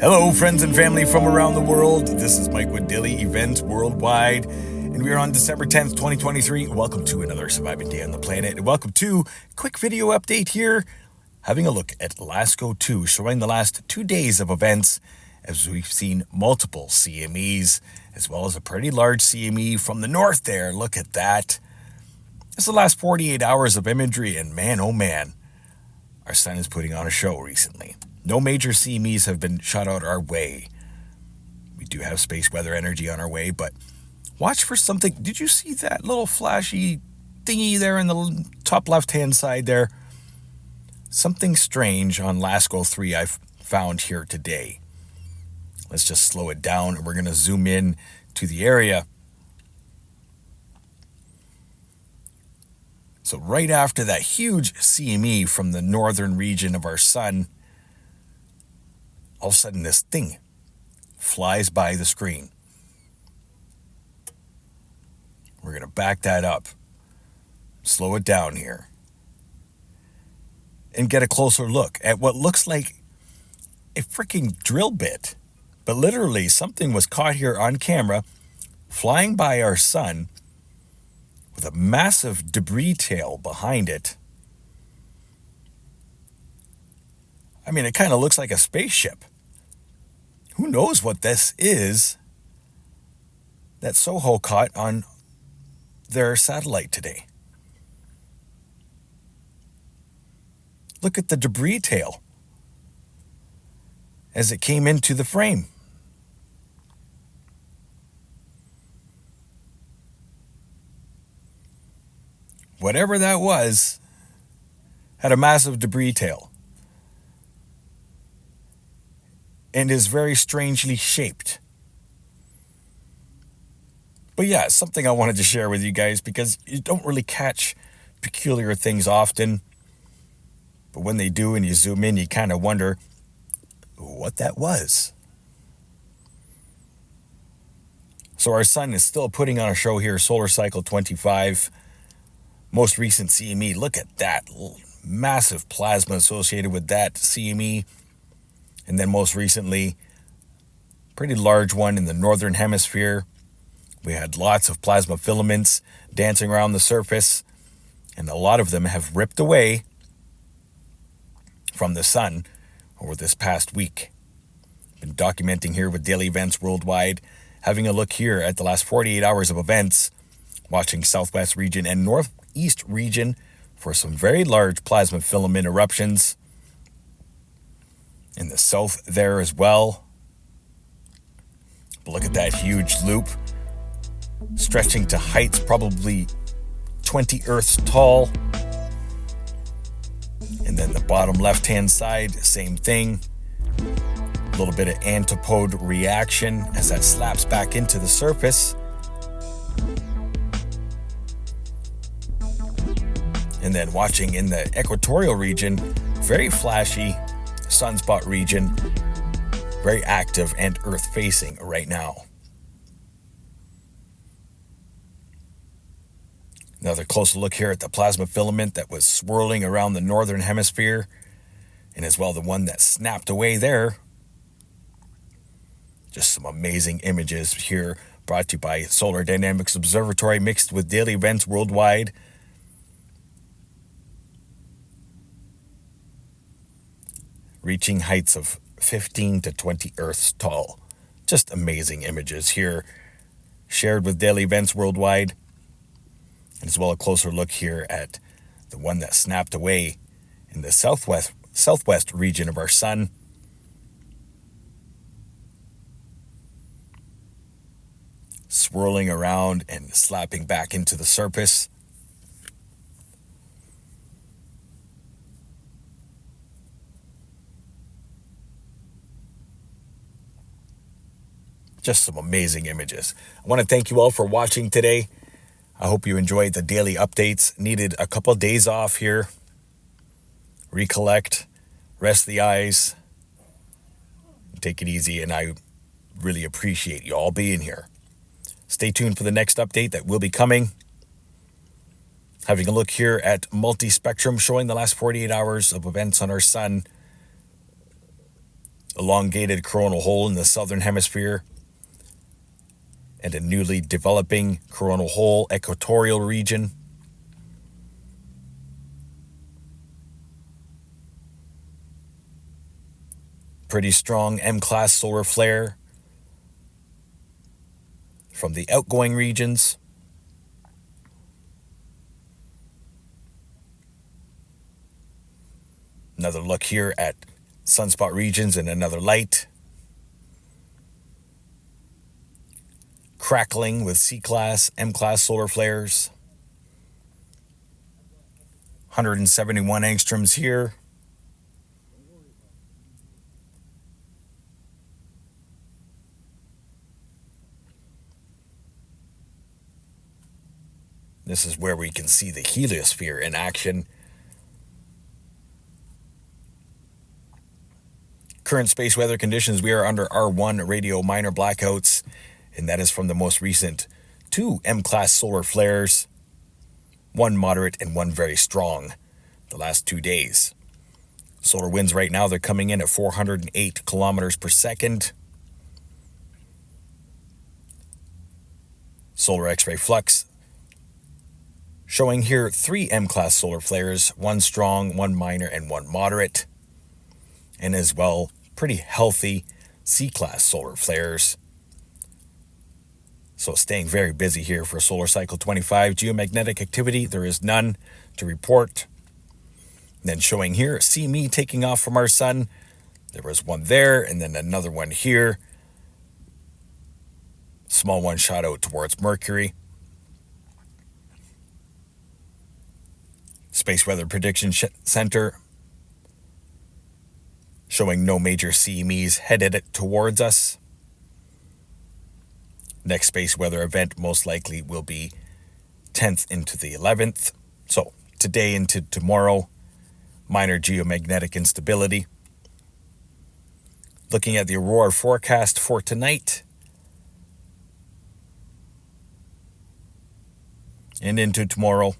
Hello, friends and family from around the world. This is Mike with Daily Events Worldwide, and we are on December 10th, 2023. Welcome to another surviving day on the planet, and welcome to a quick video update here, having a look at LASCO 2, showing the last 2 days of events, as we've seen multiple CMEs, as well as a pretty large CME from the north there. Look at that. It's the last 48 hours of imagery, and man, oh man, our sun is putting on a show recently. No major CMEs have been shot out our way. We do have space weather energy on our way, but watch for something. Did you see that little flashy thingy there in the top left-hand side there? Something strange on LASCO 3 I've found here today. Let's just slow it down, and we're going to zoom in to the area. So right after that huge CME from the northern region of our sun, all of a sudden this thing flies by the screen. We're going to back that up, slow it down here, and get a closer look at what looks like a freaking drill bit. But literally something was caught here on camera flying by our sun with a massive debris tail behind it. I mean, it kind of looks like a spaceship. Who knows what this is that Soho caught on their satellite today? Look at the debris tail as it came into the frame. Whatever that was had a massive debris tail and is very strangely shaped. But yeah, it's something I wanted to share with you guys because you don't really catch peculiar things often. But when they do and you zoom in, you kind of wonder what that was. So our sun is still putting on a show here, solar cycle 25. Most recent CME, look at that massive plasma associated with that CME. And then most recently, pretty large one in the northern hemisphere. We had lots of plasma filaments dancing around the surface, and a lot of them have ripped away from the sun over this past week. Been documenting here with Daily Events Worldwide, having a look here at the last 48 hours of events, watching Southwest region and Northeast region for some very large plasma filament eruptions. In the south there as well. But look at that huge loop stretching to heights probably 20 Earths tall. And then the bottom left-hand side, same thing. A little bit of antipode reaction as that slaps back into the surface. And then watching in the equatorial region, very flashy sunspot region, very active and Earth-facing right now. Another closer look here at the plasma filament that was swirling around the northern hemisphere, and as well the one that snapped away there. Just some amazing images here, brought to you by Solar Dynamics Observatory, mixed with Daily Events Worldwide. Reaching heights of 15 to 20 Earths tall. Just amazing images here, shared with Daily Events Worldwide. And as well a closer look here at the one that snapped away in the southwest region of our sun. Swirling around and slapping back into the surface. Just some amazing images. I want to thank you all for watching today. I hope you enjoyed the daily updates. Needed a couple days off here. Recollect, rest the eyes, take it easy, and I really appreciate you all being here. Stay tuned for the next update that will be coming. Having a look here at multispectrum, showing the last 48 hours of events on our sun. elongated coronal hole in the southern hemisphere, and a newly developing coronal hole equatorial region. Pretty strong M-class solar flare from the outgoing regions. Another look here at sunspot regions and another light. Crackling with C-class, M-class solar flares. 171 angstroms here. This is where we can see the heliosphere in action. Current space weather conditions, we are under R1 radio minor blackouts, and that is from the most recent 2 M-class solar flares, 1 moderate and 1 very strong the last 2 days. Solar winds right now, they're coming in at 408 kilometers per second. Solar X-ray flux showing here 3 M-class solar flares, 1 strong, 1 minor, and 1 moderate. And as well, pretty healthy C-class solar flares. So staying very busy here for solar cycle 25. Geomagnetic activity, there is none to report. And then showing here, see me taking off from our sun. There was one there, and then another one here. Small one shot out towards Mercury. Space Weather Prediction Center showing no major CMEs headed towards us. Next space weather event most likely will be 10th into the 11th. So today into tomorrow, minor geomagnetic instability. Looking at the aurora forecast for tonight and into tomorrow.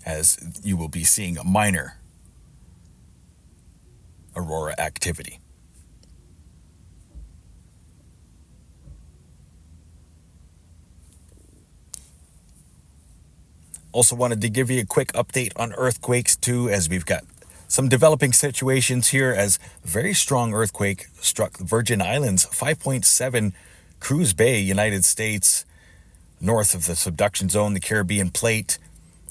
As you will be seeing a minor aurora activity. Also wanted to give you a quick update on earthquakes too, as we've got some developing situations here as a very strong earthquake struck the Virgin Islands, 5.7 Cruz Bay, United States, north of the subduction zone, the Caribbean plate.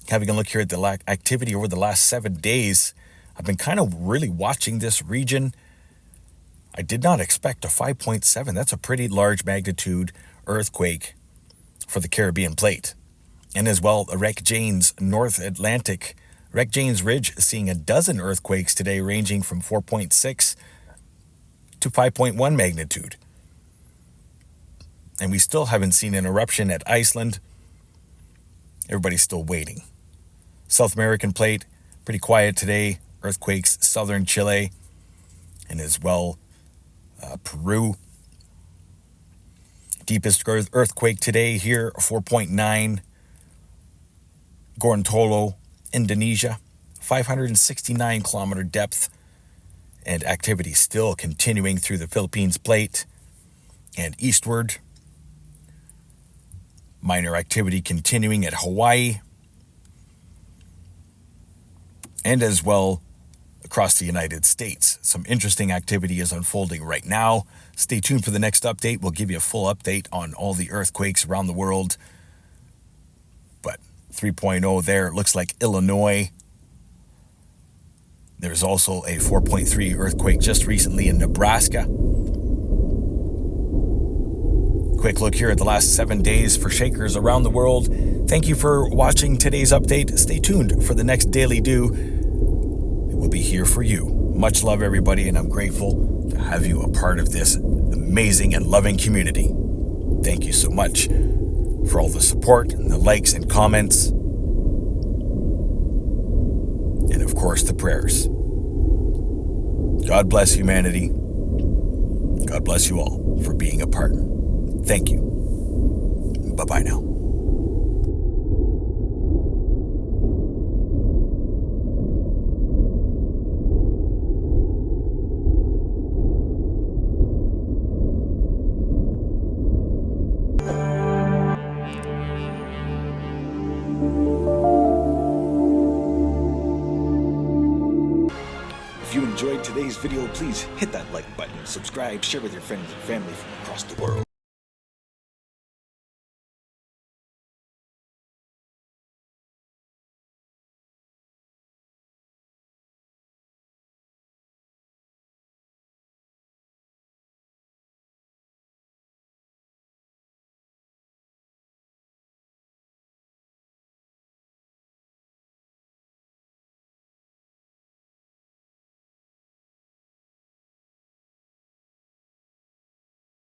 Having a look here at the activity over the last 7 days, I've been kind of really watching this region. I did not expect a 5.7. That's a pretty large magnitude earthquake for the Caribbean plate. And as well, Wreck Janes, North Atlantic. Wreck Janes Ridge seeing a dozen earthquakes today ranging from 4.6 to 5.1 magnitude. And we still haven't seen an eruption at Iceland. Everybody's still waiting. South American plate, pretty quiet today. Earthquakes, southern Chile, and as well Peru. Deepest earthquake today here, 4.9. Gorontalo, Indonesia, 569 kilometer depth, and activity still continuing through the Philippines plate and eastward. Minor activity continuing at Hawaii, and as well across the United States. Some interesting activity is unfolding right now. Stay tuned for the next update. We'll give you a full update on all the earthquakes around the world. But 3.0 there, looks like Illinois. There's also a 4.3 earthquake just recently in Nebraska. Quick look here at the last 7 days for shakers around the world. Thank you for watching today's update. Stay tuned for the next Daily Do. It will be here for you. Much love, everybody, and I'm grateful to have you a part of this amazing and loving community. Thank you so much for all the support and the likes and comments. And of course, the prayers. God bless humanity. God bless you all for being a part. Thank you. Bye-bye. Bye now. enjoyed today's video, please hit that like button, subscribe, share with your friends and family from across the world.